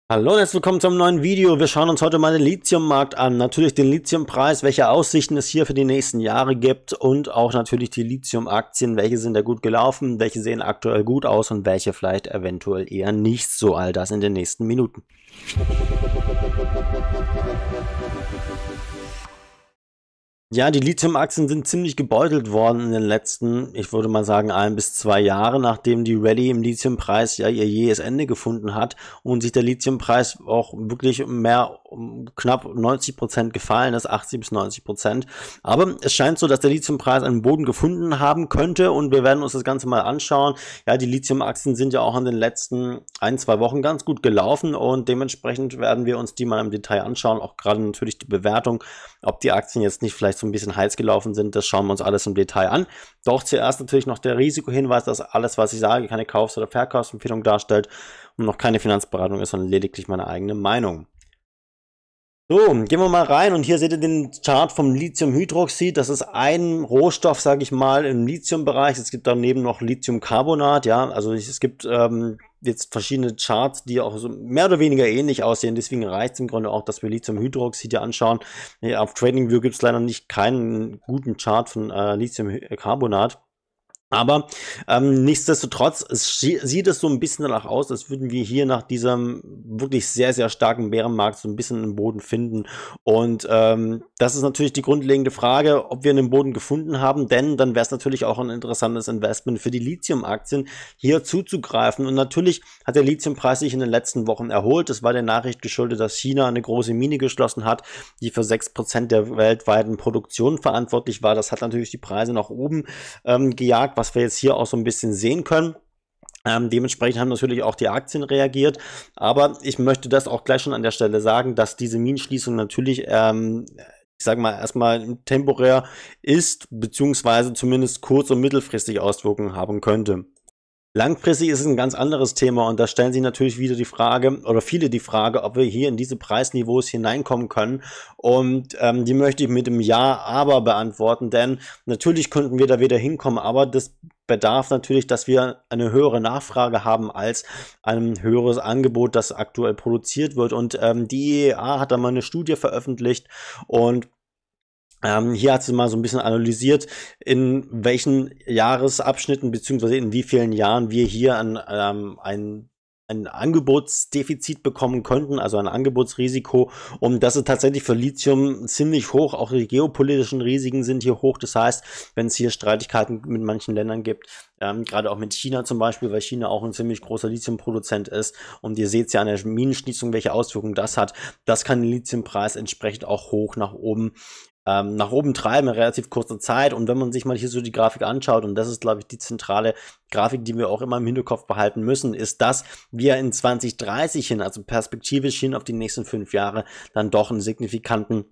Hallo und herzlich willkommen zum neuen Video. Wir schauen uns heute mal den Lithiummarkt an. Natürlich den Lithiumpreis, welche Aussichten es hier für die nächsten Jahre gibt und auch natürlich die Lithiumaktien, welche sind da gut gelaufen, welche sehen aktuell gut aus und welche vielleicht eventuell eher nicht so. All das in den nächsten Minuten. Ja, die Lithium-Aktien sind ziemlich gebeutelt worden in den letzten, ich würde mal sagen, 1 bis 2 Jahre, nachdem die Rallye im Lithiumpreis ja ihr jähes Ende gefunden hat und sich der Lithiumpreis auch wirklich um knapp 90% gefallen ist, 80 bis 90%. Aber es scheint so, dass der Lithiumpreis einen Boden gefunden haben könnte und wir werden uns das Ganze mal anschauen. Ja, die Lithium-Aktien sind ja auch in den letzten 1, 2 Wochen ganz gut gelaufen und dementsprechend werden wir uns die mal im Detail anschauen, auch gerade natürlich die Bewertung, ob die Aktien jetzt nicht vielleicht so ein bisschen heiß gelaufen sind, das schauen wir uns alles im Detail an. Doch zuerst natürlich noch der Risikohinweis, dass alles, was ich sage, keine Kaufs- oder Verkaufsempfehlung darstellt und noch keine Finanzberatung ist, sondern lediglich meine eigene Meinung. So, gehen wir mal rein und hier seht ihr den Chart vom Lithiumhydroxid. Das ist ein Rohstoff, sage ich mal, im Lithiumbereich. Es gibt daneben noch Lithiumcarbonat, ja, also es gibt jetzt verschiedene Charts, die auch so mehr oder weniger ähnlich aussehen. Deswegen reicht es im Grunde auch, dass wir Lithiumhydroxid hier anschauen. Ja, auf TradingView gibt es leider nicht keinen guten Chart von Lithiumcarbonat. Aber nichtsdestotrotz, sieht es so ein bisschen danach aus, als würden wir hier nach diesem wirklich sehr, sehr starken Bärenmarkt so ein bisschen einen Boden finden. Und das ist natürlich die grundlegende Frage, ob wir einen Boden gefunden haben, denn dann wäre es natürlich auch ein interessantes Investment für die Lithium-Aktien, hier zuzugreifen. Und natürlich hat der Lithiumpreis sich in den letzten Wochen erholt. Das war der Nachricht geschuldet, dass China eine große Mine geschlossen hat, die für 6% der weltweiten Produktion verantwortlich war. Das hat natürlich die Preise nach oben gejagt, was wir jetzt hier auch so ein bisschen sehen können. Dementsprechend haben natürlich auch die Aktien reagiert, aber ich möchte das auch gleich schon an der Stelle sagen, dass diese Minenschließung natürlich, ich sage mal, erstmal temporär ist, beziehungsweise zumindest kurz- und mittelfristig Auswirkungen haben könnte. Langfristig ist es ein ganz anderes Thema und da stellen sich natürlich wieder die Frage oder viele die Frage, ob wir hier in diese Preisniveaus hineinkommen können und die möchte ich mit dem Ja, aber beantworten, denn natürlich könnten wir da wieder hinkommen, aber das bedarf natürlich, dass wir eine höhere Nachfrage haben als ein höheres Angebot, das aktuell produziert wird und die IEA hat da mal eine Studie veröffentlicht und hier hat sie mal so ein bisschen analysiert, in welchen Jahresabschnitten beziehungsweise in wie vielen Jahren wir hier ein Angebotsdefizit bekommen könnten, also ein Angebotsrisiko. Und das ist tatsächlich für Lithium ziemlich hoch. Auch die geopolitischen Risiken sind hier hoch. Das heißt, wenn es hier Streitigkeiten mit manchen Ländern gibt, gerade auch mit China zum Beispiel, weil China auch ein ziemlich großer Lithiumproduzent ist. Und ihr seht ja an der Minenschließung, welche Auswirkungen das hat. Das kann den Lithiumpreis entsprechend auch hoch nach oben treiben in relativ kurzer Zeit. Und wenn man sich mal hier so die Grafik anschaut, und das ist, glaube ich, die zentrale Grafik, die wir auch immer im Hinterkopf behalten müssen, ist, dass wir in 2030 hin, also perspektivisch hin auf die nächsten 5 Jahre, dann doch einen signifikanten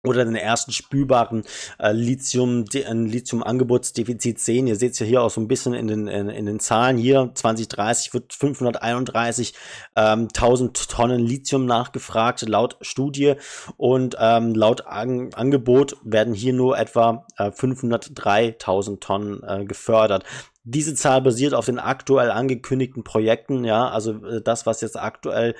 oder den ersten spürbaren Lithium-Angebotsdefizit sehen. Ihr seht es ja hier auch so ein bisschen in den Zahlen hier. 2030 wird 531.000 Tonnen Lithium nachgefragt, laut Studie. Und laut Angebot werden hier nur etwa 503.000 Tonnen gefördert. Diese Zahl basiert auf den aktuell angekündigten Projekten, ja, also das, was jetzt aktuell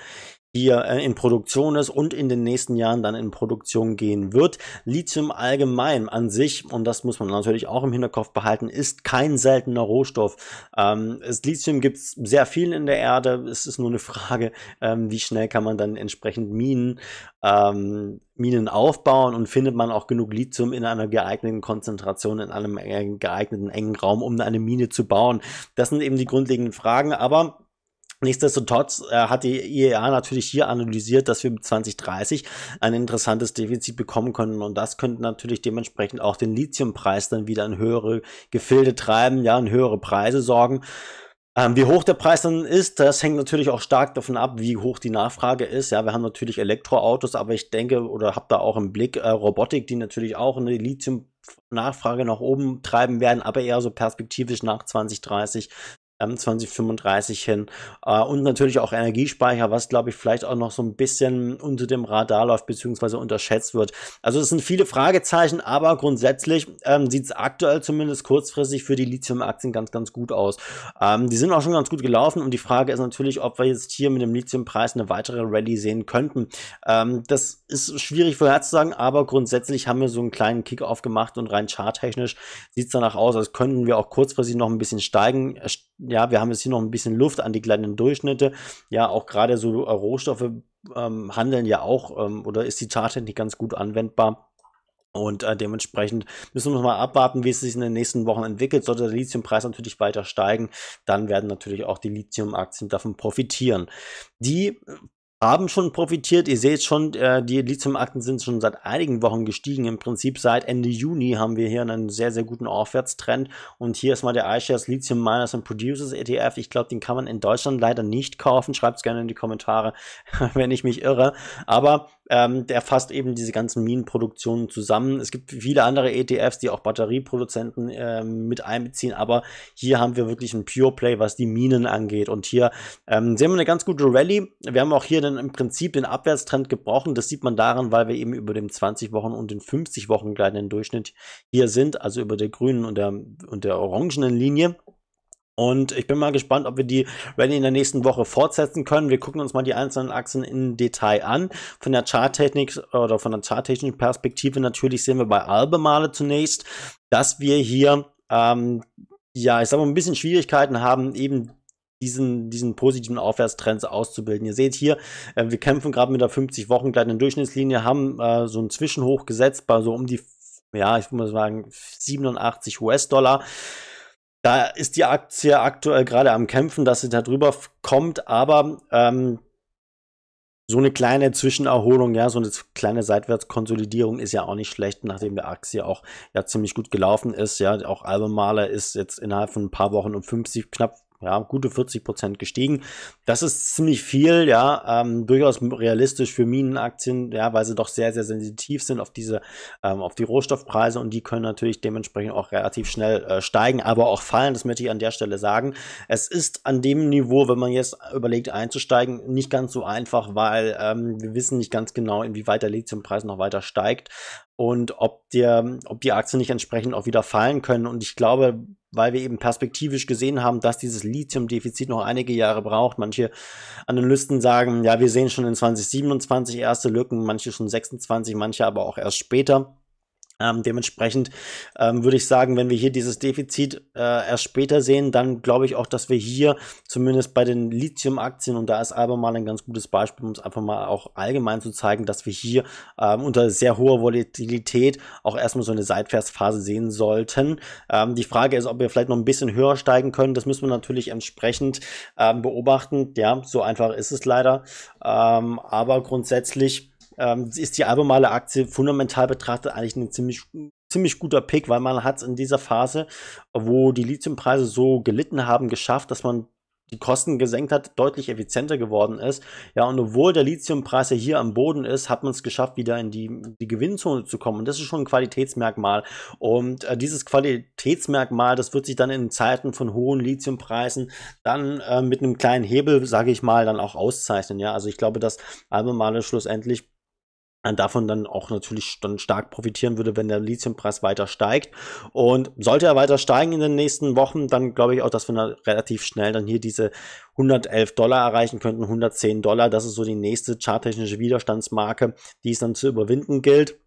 hier in Produktion ist und in den nächsten Jahren dann in Produktion gehen wird. Lithium allgemein an sich, und das muss man natürlich auch im Hinterkopf behalten, ist kein seltener Rohstoff. Lithium gibt es sehr viel in der Erde. Es ist nur eine Frage, wie schnell kann man dann entsprechend Minen aufbauen und findet man auch genug Lithium in einer geeigneten Konzentration, in einem geeigneten engen Raum, um eine Mine zu bauen. Das sind eben die grundlegenden Fragen, aber nichtsdestotrotz hat die IEA natürlich hier analysiert, dass wir bis 2030 ein interessantes Defizit bekommen können und das könnte natürlich dementsprechend auch den Lithiumpreis dann wieder in höhere Gefilde treiben, ja, in höhere Preise sorgen. Wie hoch der Preis dann ist, das hängt natürlich auch stark davon ab, wie hoch die Nachfrage ist. Ja, wir haben natürlich Elektroautos, aber ich denke oder habe da auch im Blick Robotik, die natürlich auch eine Lithium-Nachfrage nach oben treiben werden, aber eher so perspektivisch nach 2030. 2035 hin. Und natürlich auch Energiespeicher, was glaube ich vielleicht auch noch so ein bisschen unter dem Radar läuft, beziehungsweise unterschätzt wird. Also es sind viele Fragezeichen, aber grundsätzlich sieht es aktuell zumindest kurzfristig für die Lithium-Aktien ganz, ganz gut aus. Die sind auch schon ganz gut gelaufen und die Frage ist natürlich, ob wir jetzt hier mit dem Lithium-Preis eine weitere Rallye sehen könnten. Das ist schwierig vorherzusagen, aber grundsätzlich haben wir so einen kleinen Kick-Off gemacht und rein charttechnisch sieht es danach aus, als könnten wir auch kurzfristig noch ein bisschen steigen. Ja, wir haben jetzt hier noch ein bisschen Luft an die kleinen Durchschnitte. Ja, auch gerade so Rohstoffe handeln ja auch oder ist die Charttechnik ganz gut anwendbar. Und dementsprechend müssen wir mal abwarten, wie es sich in den nächsten Wochen entwickelt. Sollte der Lithiumpreis natürlich weiter steigen, dann werden natürlich auch die Lithium-Aktien davon profitieren. Die haben schon profitiert. Ihr seht schon, die Lithium-Aktien sind schon seit einigen Wochen gestiegen. Im Prinzip seit Ende Juni haben wir hier einen sehr, sehr guten Aufwärtstrend. Und hier ist mal der iShares Lithium Miners and Producers ETF. Ich glaube, den kann man in Deutschland leider nicht kaufen. Schreibt es gerne in die Kommentare, wenn ich mich irre. Aber der fasst eben diese ganzen Minenproduktionen zusammen. Es gibt viele andere ETFs, die auch Batterieproduzenten mit einbeziehen, aber hier haben wir wirklich ein Pure Play, was die Minen angeht. Und hier sehen wir eine ganz gute Rallye. Wir haben auch hier dann im Prinzip den Abwärtstrend gebrochen. Das sieht man daran, weil wir eben über dem 20-Wochen- und den 50-Wochen gleitenden Durchschnitt hier sind, also über der grünen und der orangenen Linie. Und ich bin mal gespannt, ob wir die Rallye in der nächsten Woche fortsetzen können. Wir gucken uns mal die einzelnen Aktien im Detail an. Von der Charttechnik oder von der charttechnischen Perspektive natürlich sehen wir bei Albemarle zunächst, dass wir hier, ja, ich sag mal, ein bisschen Schwierigkeiten haben, eben diesen positiven Aufwärtstrends auszubilden. Ihr seht hier, wir kämpfen gerade mit der 50-Wochen gleitenden Durchschnittslinie, haben so einen Zwischenhoch gesetzt bei so um die, ja, ich würde mal sagen, 87 US-Dollar. Da ist die Aktie aktuell gerade am Kämpfen, dass sie da drüber kommt, aber so eine kleine Zwischenerholung, ja, so eine kleine Seitwärtskonsolidierung ist ja auch nicht schlecht, nachdem der Aktie auch ja ziemlich gut gelaufen ist. Ja, auch Albemarle ist jetzt innerhalb von ein paar Wochen um 50, knapp, ja, gute 40% gestiegen. Das ist ziemlich viel, ja, durchaus realistisch für Minenaktien, ja, weil sie doch sehr, sehr sensitiv sind auf diese, auf die Rohstoffpreise und die können natürlich dementsprechend auch relativ schnell steigen, aber auch fallen, das möchte ich an der Stelle sagen. Es ist an dem Niveau, wenn man jetzt überlegt einzusteigen, nicht ganz so einfach, weil wir wissen nicht ganz genau, inwieweit der Lithiumpreis noch weiter steigt und ob die Aktien nicht entsprechend auch wieder fallen können. Und ich glaube, weil wir eben perspektivisch gesehen haben, dass dieses Lithium-Defizit noch einige Jahre braucht. Manche Analysten sagen, ja, wir sehen schon in 2027 erste Lücken, manche schon 26, manche aber auch erst später. Dementsprechend würde ich sagen, wenn wir hier dieses Defizit erst später sehen, dann glaube ich auch, dass wir hier zumindest bei den Lithium-Aktien, und da ist Albemarle ein ganz gutes Beispiel, um es einfach mal auch allgemein zu zeigen, dass wir hier unter sehr hoher Volatilität auch erstmal so eine Seitwärtsphase sehen sollten. Die Frage ist, ob wir vielleicht noch ein bisschen höher steigen können. Das müssen wir natürlich entsprechend beobachten. Ja, so einfach ist es leider. Aber grundsätzlich ist die Albemarle Aktie fundamental betrachtet eigentlich ein ziemlich guter Pick, weil man hat es in dieser Phase, wo die Lithiumpreise so gelitten haben, geschafft, dass man die Kosten gesenkt hat, deutlich effizienter geworden ist. Ja, und obwohl der Lithiumpreis ja hier am Boden ist, hat man es geschafft, wieder in die Gewinnzone zu kommen. Und das ist schon ein Qualitätsmerkmal. Und dieses Qualitätsmerkmal, das wird sich dann in Zeiten von hohen Lithiumpreisen dann mit einem kleinen Hebel, sage ich mal, dann auch auszeichnen. Ja, also ich glaube, dass Albemarle schlussendlich davon dann auch natürlich dann stark profitieren würde, wenn der Lithiumpreis weiter steigt. Und sollte er weiter steigen in den nächsten Wochen, dann glaube ich auch, dass wir dann relativ schnell dann hier diese 111 Dollar erreichen könnten, 110 Dollar. Das ist so die nächste charttechnische Widerstandsmarke, die es dann zu überwinden gilt.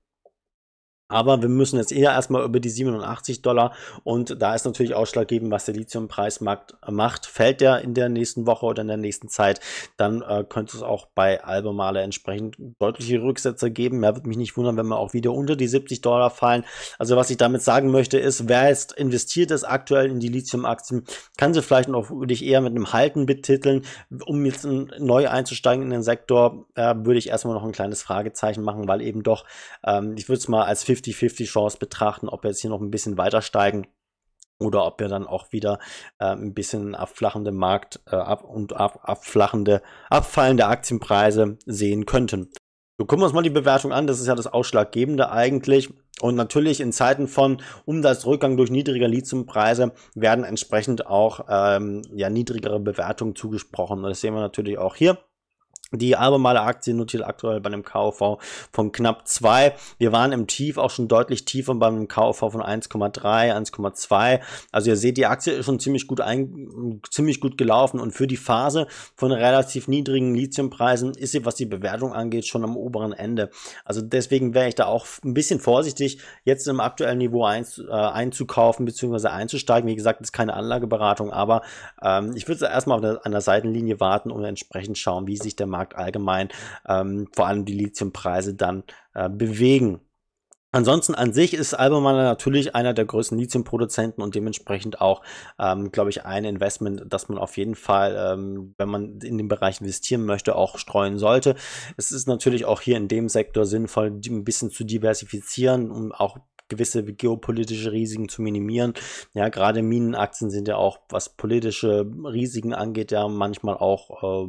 Aber wir müssen jetzt eher erstmal über die 87 Dollar und da ist natürlich ausschlaggebend, was der Lithiumpreis macht. Fällt der in der nächsten Woche oder in der nächsten Zeit, dann könnte es auch bei Albemarle entsprechend deutliche Rücksätze geben. Mehr würde mich nicht wundern, wenn wir auch wieder unter die 70 Dollar fallen. Also was ich damit sagen möchte ist, wer jetzt investiert ist aktuell in die Lithium-Aktien, kann sie vielleicht noch wirklich eher mit einem Halten betiteln. Um jetzt neu einzusteigen in den Sektor, würde ich erstmal noch ein kleines Fragezeichen machen, weil eben doch, ich würde es mal als 50-50 Chance betrachten, ob wir jetzt hier noch ein bisschen weiter steigen oder ob wir dann auch wieder ein bisschen abflachende Markt abfallende Aktienpreise sehen könnten. So, gucken wir uns mal die Bewertung an. Das ist ja das Ausschlaggebende eigentlich. Und natürlich in Zeiten von Umsatzrückgang durch niedrige Lithiumpreise werden entsprechend auch ja, niedrigere Bewertungen zugesprochen. Und das sehen wir natürlich auch hier. Die Albemarle-Aktie notiert aktuell bei einem KUV von knapp 2. Wir waren im Tief auch schon deutlich tiefer bei einem KUV von 1,3, 1,2. Also ihr seht, die Aktie ist schon ziemlich gut gelaufen und für die Phase von relativ niedrigen Lithiumpreisen ist sie, was die Bewertung angeht, schon am oberen Ende. Also deswegen wäre ich da auch ein bisschen vorsichtig, jetzt im aktuellen Niveau einzukaufen bzw. einzusteigen. Wie gesagt, das ist keine Anlageberatung, aber ich würde erstmal an der Seitenlinie warten und entsprechend schauen, wie sich der Markt allgemein, vor allem die Lithiumpreise dann bewegen. Ansonsten an sich ist Albemarle natürlich einer der größten Lithiumproduzenten und dementsprechend auch, glaube ich, ein Investment, das man auf jeden Fall, wenn man in den Bereich investieren möchte, auch streuen sollte. Es ist natürlich auch hier in dem Sektor sinnvoll, ein bisschen zu diversifizieren, um auch gewisse geopolitische Risiken zu minimieren. Ja, gerade Minenaktien sind ja auch, was politische Risiken angeht, ja manchmal auch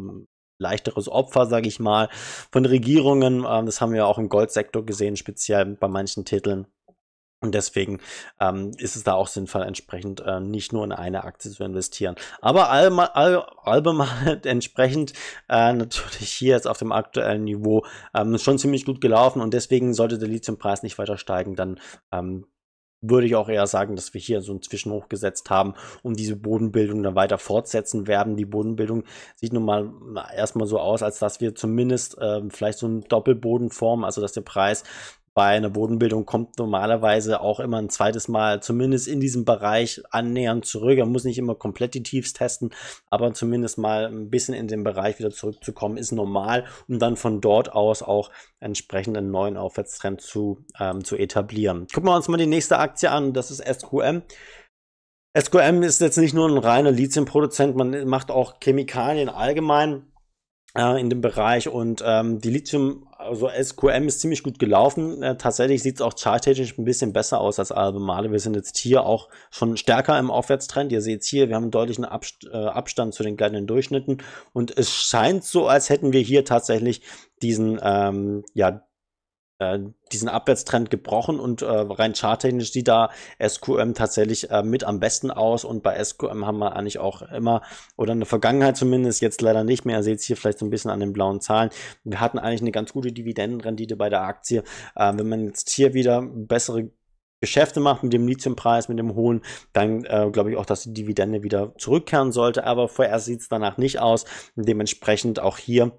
leichteres Opfer, sage ich mal, von Regierungen. Das haben wir auch im Goldsektor gesehen, speziell bei manchen Titeln. Und deswegen ist es da auch sinnvoll, entsprechend nicht nur in eine Aktie zu investieren. Aber Albemarle entsprechend natürlich hier jetzt auf dem aktuellen Niveau schon ziemlich gut gelaufen und deswegen sollte der Lithiumpreis nicht weiter steigen, dann würde ich auch eher sagen, dass wir hier so einen Zwischenhoch gesetzt haben und diese Bodenbildung dann weiter fortsetzen werden. Die Bodenbildung sieht nun mal erstmal so aus, als dass wir zumindest vielleicht so einen Doppelboden formen, also dass der Preis bei einer Bodenbildung kommt normalerweise auch immer ein zweites Mal zumindest in diesem Bereich annähernd zurück. Er muss nicht immer komplett die Tiefs testen, aber zumindest mal ein bisschen in den Bereich wieder zurückzukommen, ist normal, um dann von dort aus auch entsprechend einen neuen Aufwärtstrend zu etablieren. Gucken wir uns mal die nächste Aktie an, das ist SQM. SQM ist jetzt nicht nur ein reiner Lithiumproduzent, man macht auch Chemikalien allgemein in dem Bereich und die Lithium, also SQM ist ziemlich gut gelaufen. Tatsächlich sieht es auch charttechnisch ein bisschen besser aus als Albemarle. Wir sind jetzt hier auch schon stärker im Aufwärtstrend. Ihr seht hier, wir haben einen deutlichen Abstand zu den gleitenden Durchschnitten und es scheint so, als hätten wir hier tatsächlich diesen diesen Abwärtstrend gebrochen und rein charttechnisch sieht da SQM tatsächlich mit am besten aus und bei SQM haben wir eigentlich auch immer, oder in der Vergangenheit zumindest, jetzt leider nicht mehr, ihr seht es hier vielleicht so ein bisschen an den blauen Zahlen, wir hatten eigentlich eine ganz gute Dividendenrendite bei der Aktie. Wenn man jetzt hier wieder bessere Geschäfte macht mit dem Lithiumpreis, mit dem hohen, dann glaube ich auch, dass die Dividende wieder zurückkehren sollte, aber vorerst sieht es danach nicht aus und dementsprechend auch hier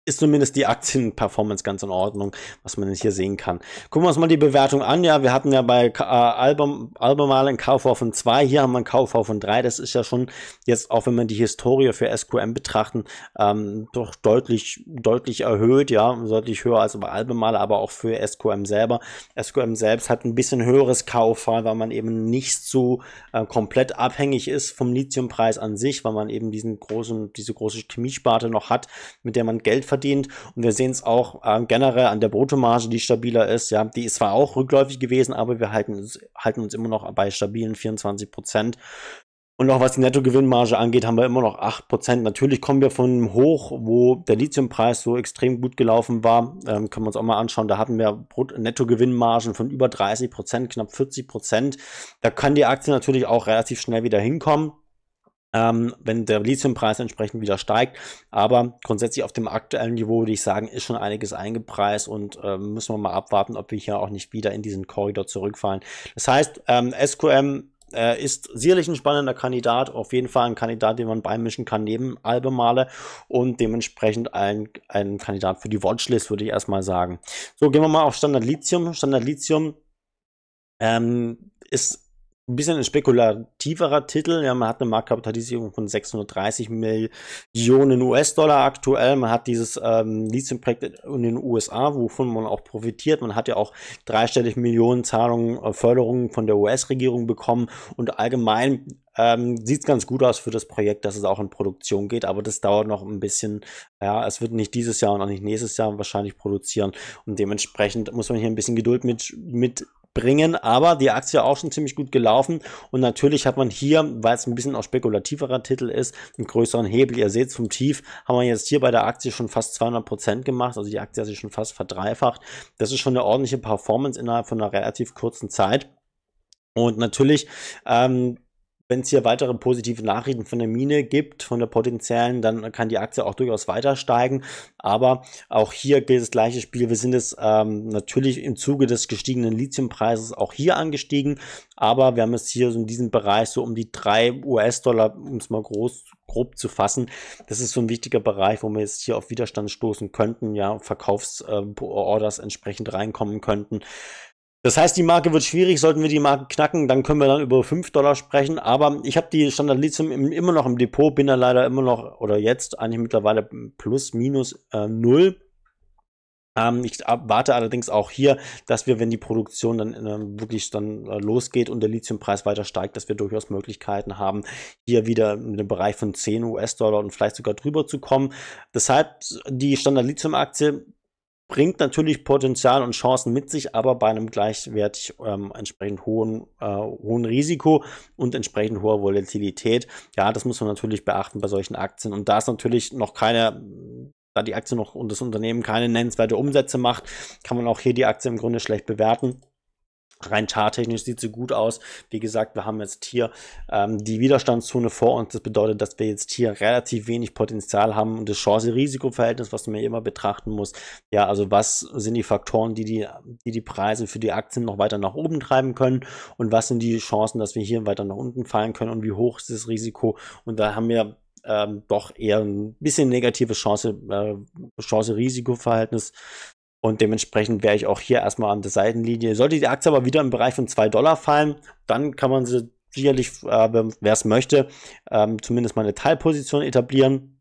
ist zumindest die Aktienperformance ganz in Ordnung, was man hier sehen kann. Gucken wir uns mal die Bewertung an. Ja, wir hatten ja bei Albemarle ein KV von 2, hier haben wir ein KV von 3. Das ist ja schon jetzt, auch wenn man die Historie für SQM betrachten, doch deutlich erhöht, ja, deutlich höher als bei Albemarle, aber auch für SQM selber. SQM selbst hat ein bisschen höheres KV, weil man eben nicht so komplett abhängig ist vom Lithiumpreis an sich, weil man eben diese große Chemiesparte noch hat, mit der man Geld verdient. Und wir sehen es auch generell an der Bruttomarge, die stabiler ist. Ja, die ist zwar auch rückläufig gewesen, aber wir halten uns immer noch bei stabilen 24%. Und auch was die Nettogewinnmarge angeht, haben wir immer noch 8%. Natürlich kommen wir von einem Hoch, wo der Lithiumpreis so extrem gut gelaufen war. Können wir uns auch mal anschauen. Da hatten wir Nettogewinnmargen von über 30%, knapp 40%. Da kann die Aktie natürlich auch relativ schnell wieder hinkommen, wenn der Lithiumpreis entsprechend wieder steigt. Aber grundsätzlich auf dem aktuellen Niveau würde ich sagen, ist schon einiges eingepreist und müssen wir mal abwarten, ob wir hier auch nicht wieder in diesen Korridor zurückfallen. Das heißt, SQM ist sicherlich ein spannender Kandidat, auf jeden Fall ein Kandidat, den man beimischen kann neben Albemarle und dementsprechend ein Kandidat für die Watchlist, würde ich erstmal sagen. So, gehen wir mal auf Standard Lithium. Standard Lithium ist ein bisschen ein spekulativerer Titel. Ja, man hat eine Marktkapitalisierung von 630 Millionen US-Dollar aktuell. Man hat dieses Lithium-Projekt in den USA, wovon man auch profitiert. Man hat ja auch dreistellig Millionen Zahlungen, Förderungen von der US-Regierung bekommen. Und allgemein sieht es ganz gut aus für das Projekt, dass es auch in Produktion geht. Aber das dauert noch ein bisschen. Ja, es wird nicht dieses Jahr und auch nicht nächstes Jahr wahrscheinlich produzieren. Und dementsprechend muss man hier ein bisschen Geduld mit bringen, aber die Aktie auch schon ziemlich gut gelaufen und natürlich hat man hier, weil es ein bisschen auch spekulativerer Titel ist, einen größeren Hebel. Ihr seht, vom Tief haben wir jetzt hier bei der Aktie schon fast 200% gemacht, also die Aktie hat sich schon fast verdreifacht. Das ist schon eine ordentliche Performance innerhalb von einer relativ kurzen Zeit und natürlich wenn es hier weitere positive Nachrichten von der Mine gibt, von der potenziellen, dann kann die Aktie auch durchaus weiter steigen. Aber auch hier gilt das gleiche Spiel. Wir sind jetzt natürlich im Zuge des gestiegenen Lithiumpreises auch hier angestiegen. Aber wir haben es hier so in diesem Bereich so um die 3 US-Dollar, um es mal grob zu fassen. Das ist so ein wichtiger Bereich, wo wir jetzt hier auf Widerstand stoßen könnten, ja, Verkaufsorders entsprechend reinkommen könnten. Das heißt, die Marke wird schwierig, sollten wir die Marke knacken, dann können wir dann über 5 Dollar sprechen, aber ich habe die Standard Lithium immer noch im Depot, bin da leider immer noch, oder jetzt eigentlich mittlerweile plus, minus 0. Ich warte allerdings auch hier, dass wir, wenn die Produktion dann wirklich dann losgeht und der Lithiumpreis weiter steigt, dass wir durchaus Möglichkeiten haben, hier wieder in den Bereich von 10 US-Dollar und vielleicht sogar drüber zu kommen. Deshalb die Standard Lithium-Aktie bringt natürlich Potenzial und Chancen mit sich, aber bei einem gleichwertig entsprechend hohen Risiko und entsprechend hoher Volatilität. Ja, das muss man natürlich beachten bei solchen Aktien. Und da es natürlich noch da die Aktie noch und das Unternehmen keine nennenswerte Umsätze macht, kann man auch hier die Aktie im Grunde schlecht bewerten. Rein charttechnisch sieht sie gut aus. Wie gesagt, wir haben jetzt hier die Widerstandszone vor uns. Das bedeutet, dass wir jetzt hier relativ wenig Potenzial haben und das Chance-Risiko-Verhältnis, was man immer betrachten muss. Ja, also was sind die Faktoren, die Preise für die Aktien noch weiter nach oben treiben können und was sind die Chancen, dass wir hier weiter nach unten fallen können und wie hoch ist das Risiko? Und da haben wir doch eher ein bisschen negatives Chance-Risiko-Verhältnis. Und dementsprechend wäre ich auch hier erstmal an der Seitenlinie. Sollte die Aktie aber wieder im Bereich von 2 Dollar fallen, dann kann man sie sicherlich, wer es möchte, zumindest mal eine Teilposition etablieren.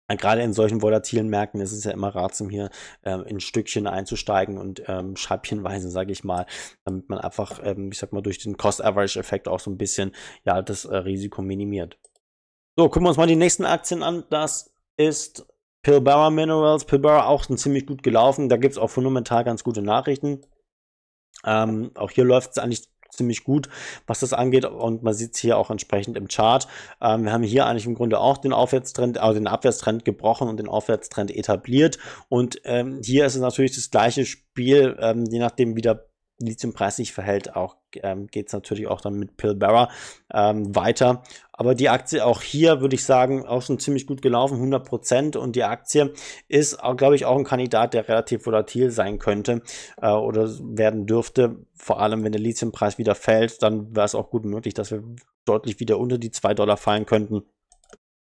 Gerade in solchen volatilen Märkten ist es ja immer ratsam, hier in Stückchen einzusteigen und scheibchenweise, sage ich mal, damit man einfach, ich sag mal, durch den Cost-Average-Effekt auch so ein bisschen ja, das Risiko minimiert. So, gucken wir uns mal die nächsten Aktien an. Das ist Pilbara Minerals. Pilbara auch ziemlich gut gelaufen. Da gibt es auch fundamental ganz gute Nachrichten. Auch hier läuft es eigentlich ziemlich gut, was das angeht. Und man sieht es hier auch entsprechend im Chart. Wir haben hier eigentlich im Grunde auch den Aufwärtstrend, also den Abwärtstrend gebrochen und den Aufwärtstrend etabliert. Und hier ist es natürlich das gleiche Spiel, je nachdem wie der Lithiumpreis sich verhält, auch geht es natürlich auch dann mit Pilbara weiter. Aber die Aktie auch hier, würde ich sagen, auch schon ziemlich gut gelaufen, 100%. Und die Aktie ist, glaube ich, auch ein Kandidat, der relativ volatil sein könnte oder werden dürfte. Vor allem, wenn der Lithiumpreis wieder fällt, dann wäre es auch gut möglich, dass wir deutlich wieder unter die 2 Dollar fallen könnten.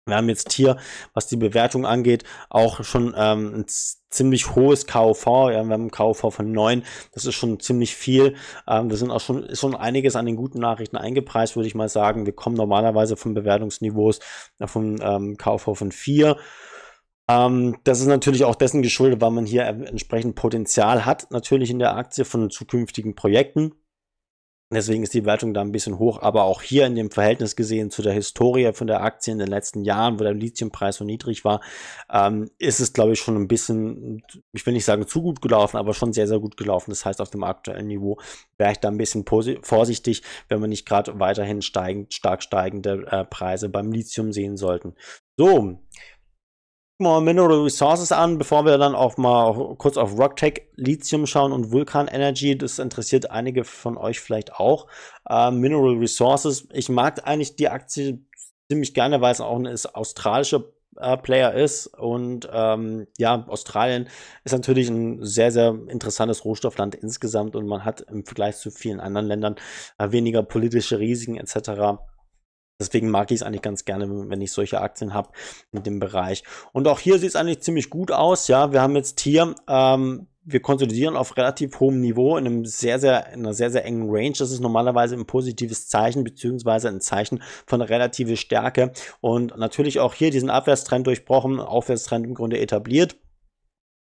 Wir haben jetzt hier, was die Bewertung angeht, auch schon ein ziemlich hohes KUV. Ja, wir haben einen KUV von 9. Das ist schon ziemlich viel. Das sind auch ist schon einiges an den guten Nachrichten eingepreist, würde ich mal sagen. Wir kommen normalerweise von Bewertungsniveaus von KUV von 4. Das ist natürlich auch dessen geschuldet, weil man hier entsprechend Potenzial hat, natürlich in der Aktie von zukünftigen Projekten. Deswegen ist die Bewertung da ein bisschen hoch, aber auch hier in dem Verhältnis gesehen zu der Historie von der Aktie in den letzten Jahren, wo der Lithiumpreis so niedrig war, ist es, glaube ich, schon ein bisschen, ich will nicht sagen zu gut gelaufen, aber schon sehr, sehr gut gelaufen. Das heißt, auf dem aktuellen Niveau wäre ich da ein bisschen vorsichtig, wenn wir nicht gerade weiterhin stark steigende Preise beim Lithium sehen sollten. So. Mal Mineral Resources an, bevor wir dann auch mal kurz auf Rocktech Lithium schauen und Vulcan Energy. Das interessiert einige von euch vielleicht auch. Mineral Resources, ich mag eigentlich die Aktie ziemlich gerne, weil es auch ein australischer Player ist und ja, Australien ist natürlich ein sehr, sehr interessantes Rohstoffland insgesamt und man hat im Vergleich zu vielen anderen Ländern weniger politische Risiken etc. Deswegen mag ich es eigentlich ganz gerne, wenn ich solche Aktien habe in dem Bereich. Und auch hier sieht es eigentlich ziemlich gut aus. Ja, wir haben jetzt hier, wir konsolidieren auf relativ hohem Niveau in einer sehr, sehr engen Range. Das ist normalerweise ein positives Zeichen, beziehungsweise ein Zeichen von relative Stärke. Und natürlich auch hier diesen Abwärtstrend durchbrochen, Aufwärtstrend im Grunde etabliert.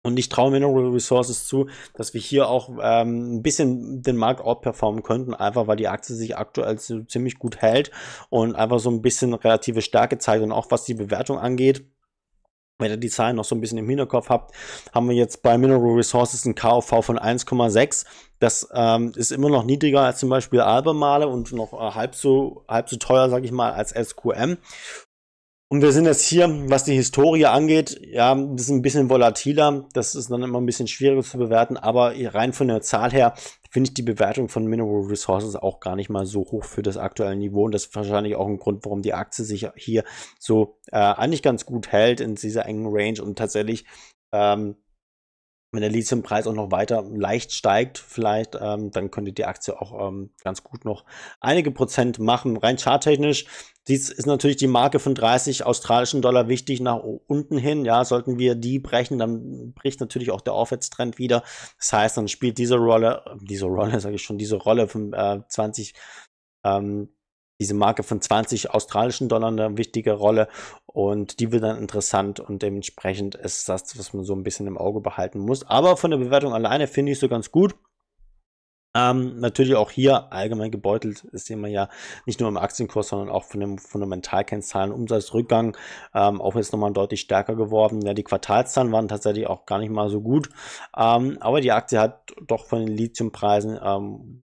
Und ich traue Mineral Resources zu, dass wir hier auch ein bisschen den Markt outperformen könnten, einfach weil die Aktie sich aktuell so ziemlich gut hält und einfach so ein bisschen relative Stärke zeigt und auch was die Bewertung angeht. Wenn ihr die Zahlen noch so ein bisschen im Hinterkopf habt, haben wir jetzt bei Mineral Resources ein KOV von 1,6. Das ist immer noch niedriger als zum Beispiel Albemarle und noch halb so teuer, sage ich mal, als SQM. Und wir sind jetzt hier, was die Historie angeht, ja, das ist ein bisschen volatiler. Das ist dann immer ein bisschen schwieriger zu bewerten, aber rein von der Zahl her finde ich die Bewertung von Mineral Resources auch gar nicht mal so hoch für das aktuelle Niveau. Und das ist wahrscheinlich auch ein Grund, warum die Aktie sich hier so eigentlich ganz gut hält in dieser engen Range und tatsächlich wenn der Lithiumpreis auch noch weiter leicht steigt, vielleicht, dann könnte die Aktie auch ganz gut noch einige Prozent machen. Rein charttechnisch ist natürlich die Marke von 30 australischen Dollar wichtig nach unten hin. Ja, sollten wir die brechen, dann bricht natürlich auch der Aufwärtstrend wieder. Das heißt, dann spielt diese Rolle von 20 diese Marke von 20 australischen Dollar eine wichtige Rolle und die wird dann interessant und dementsprechend ist das, was man so ein bisschen im Auge behalten muss. Aber von der Bewertung alleine finde ich so ganz gut. Natürlich auch hier allgemein gebeutelt, das sehen wir ja nicht nur im Aktienkurs, sondern auch von den Fundamentalkennzahlen. Umsatzrückgang auch jetzt nochmal deutlich stärker geworden. Ja, die Quartalszahlen waren tatsächlich auch gar nicht mal so gut, aber die Aktie hat doch von den Lithiumpreisen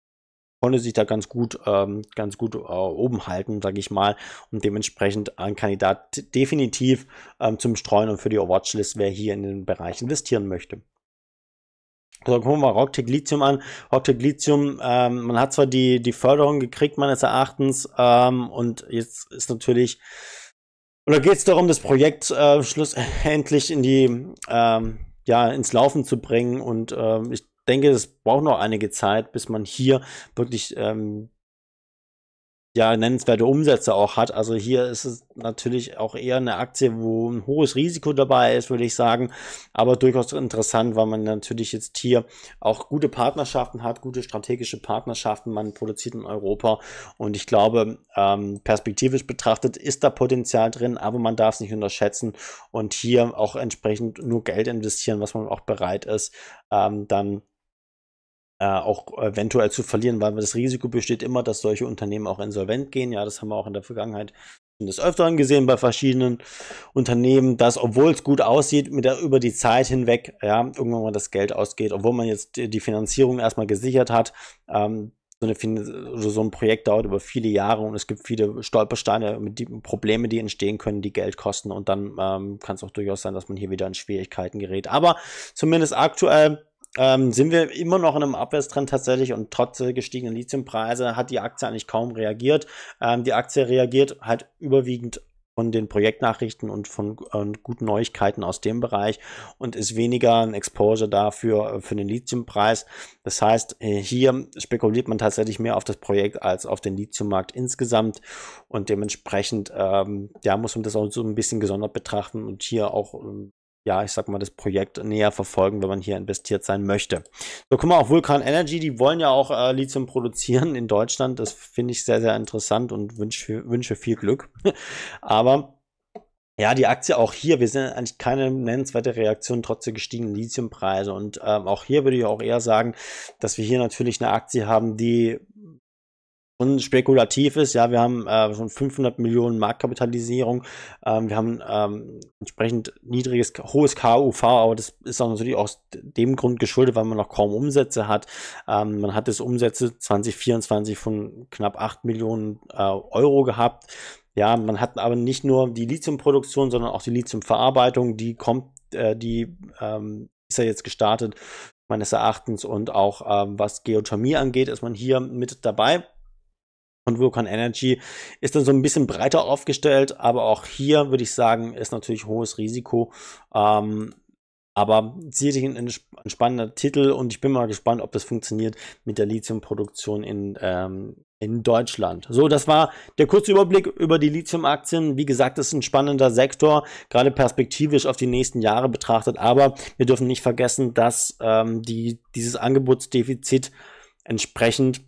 konnte sich da ganz gut oben halten, sage ich mal, und dementsprechend ein Kandidat definitiv zum Streuen und für die Watchlist, wer hier in den Bereich investieren möchte. So, gucken wir mal Rocktech Lithium an. Rocktech Lithium, man hat zwar die Förderung gekriegt, meines Erachtens, und jetzt ist natürlich, oder geht es darum, das Projekt schlussendlich in ins Laufen zu bringen und ich denke, es braucht noch einige Zeit, bis man hier wirklich nennenswerte Umsätze auch hat. Also hier ist es natürlich auch eher eine Aktie, wo ein hohes Risiko dabei ist, würde ich sagen, aber durchaus interessant, weil man natürlich jetzt hier auch gute Partnerschaften hat, gute strategische Partnerschaften, man produziert in Europa und ich glaube, perspektivisch betrachtet ist da Potenzial drin, aber man darf es nicht unterschätzen und hier auch entsprechend nur Geld investieren, was man auch bereit ist, dann auch eventuell zu verlieren, weil das Risiko besteht immer, dass solche Unternehmen auch insolvent gehen. Ja, das haben wir auch in der Vergangenheit des Öfteren gesehen bei verschiedenen Unternehmen, dass, obwohl es gut aussieht, über die Zeit hinweg, ja, irgendwann mal das Geld ausgeht, obwohl man jetzt die Finanzierung erstmal gesichert hat. So ein Projekt dauert über viele Jahre und es gibt viele Stolpersteine, Probleme, die entstehen können, die Geld kosten und dann kann es auch durchaus sein, dass man hier wieder in Schwierigkeiten gerät. Aber zumindest aktuell sind wir immer noch in einem Abwärtstrend tatsächlich und trotz gestiegenen Lithiumpreise hat die Aktie eigentlich kaum reagiert. Die Aktie reagiert halt überwiegend von den Projektnachrichten und von guten Neuigkeiten aus dem Bereich und ist weniger ein Exposure dafür für den Lithiumpreis. Das heißt, hier spekuliert man tatsächlich mehr auf das Projekt als auf den Lithiummarkt insgesamt und dementsprechend muss man das auch so ein bisschen gesondert betrachten und hier auch ich sag mal, das Projekt näher verfolgen, wenn man hier investiert sein möchte. So, gucken wir auf Vulcan Energy, die wollen ja auch Lithium produzieren in Deutschland. Das finde ich sehr, sehr interessant und wünsche viel Glück. Aber ja, die Aktie auch hier, wir sehen eigentlich keine nennenswerte Reaktion trotz der gestiegenen Lithiumpreise. Und auch hier würde ich auch eher sagen, dass wir hier natürlich eine Aktie haben, die und spekulativ ist, ja, wir haben schon 500 Millionen Marktkapitalisierung, wir haben entsprechend hohes KUV, aber das ist auch natürlich aus dem Grund geschuldet, weil man noch kaum Umsätze hat. Man hat das Umsätze 2024 von knapp 8 Millionen Euro gehabt. Ja, man hat aber nicht nur die Lithiumproduktion, sondern auch die Lithiumverarbeitung, die ist ja jetzt gestartet, meines Erachtens, und auch was Geothermie angeht, ist man hier mit dabei. Und Vulcan Energy ist dann so ein bisschen breiter aufgestellt, aber auch hier würde ich sagen, ist natürlich hohes Risiko. Aber sicherlich ein spannender Titel und ich bin mal gespannt, ob das funktioniert mit der Lithiumproduktion in Deutschland. So, das war der kurze Überblick über die Lithiumaktien. Wie gesagt, das ist ein spannender Sektor, gerade perspektivisch auf die nächsten Jahre betrachtet. Aber wir dürfen nicht vergessen, dass dieses Angebotsdefizit entsprechend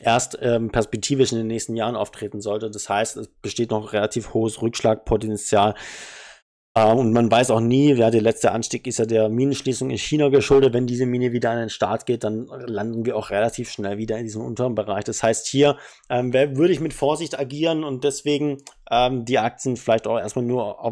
erst perspektivisch in den nächsten Jahren auftreten sollte. Das heißt, es besteht noch relativ hohes Rückschlagpotenzial. Und man weiß auch nie, der letzte Anstieg ist ja der Minenschließung in China geschuldet. Wenn diese Mine wieder an den Start geht, dann landen wir auch relativ schnell wieder in diesem unteren Bereich. Das heißt, hier würde ich mit Vorsicht agieren und deswegen die Aktien vielleicht auch erstmal nur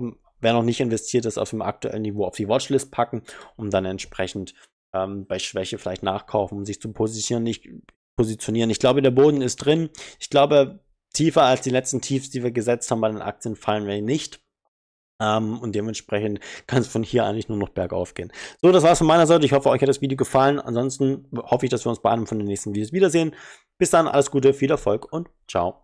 wer noch nicht investiert ist, auf dem aktuellen Niveau auf die Watchlist packen, um dann entsprechend bei Schwäche vielleicht nachkaufen, um sich zu positionieren. Ich glaube, der Boden ist drin. Ich glaube, tiefer als die letzten Tiefs, die wir gesetzt haben bei den Aktien, fallen wir nicht. Und dementsprechend kann es von hier eigentlich nur noch bergauf gehen. So, das war's von meiner Seite. Ich hoffe, euch hat das Video gefallen. Ansonsten hoffe ich, dass wir uns bei einem von den nächsten Videos wiedersehen. Bis dann, alles Gute, viel Erfolg und ciao.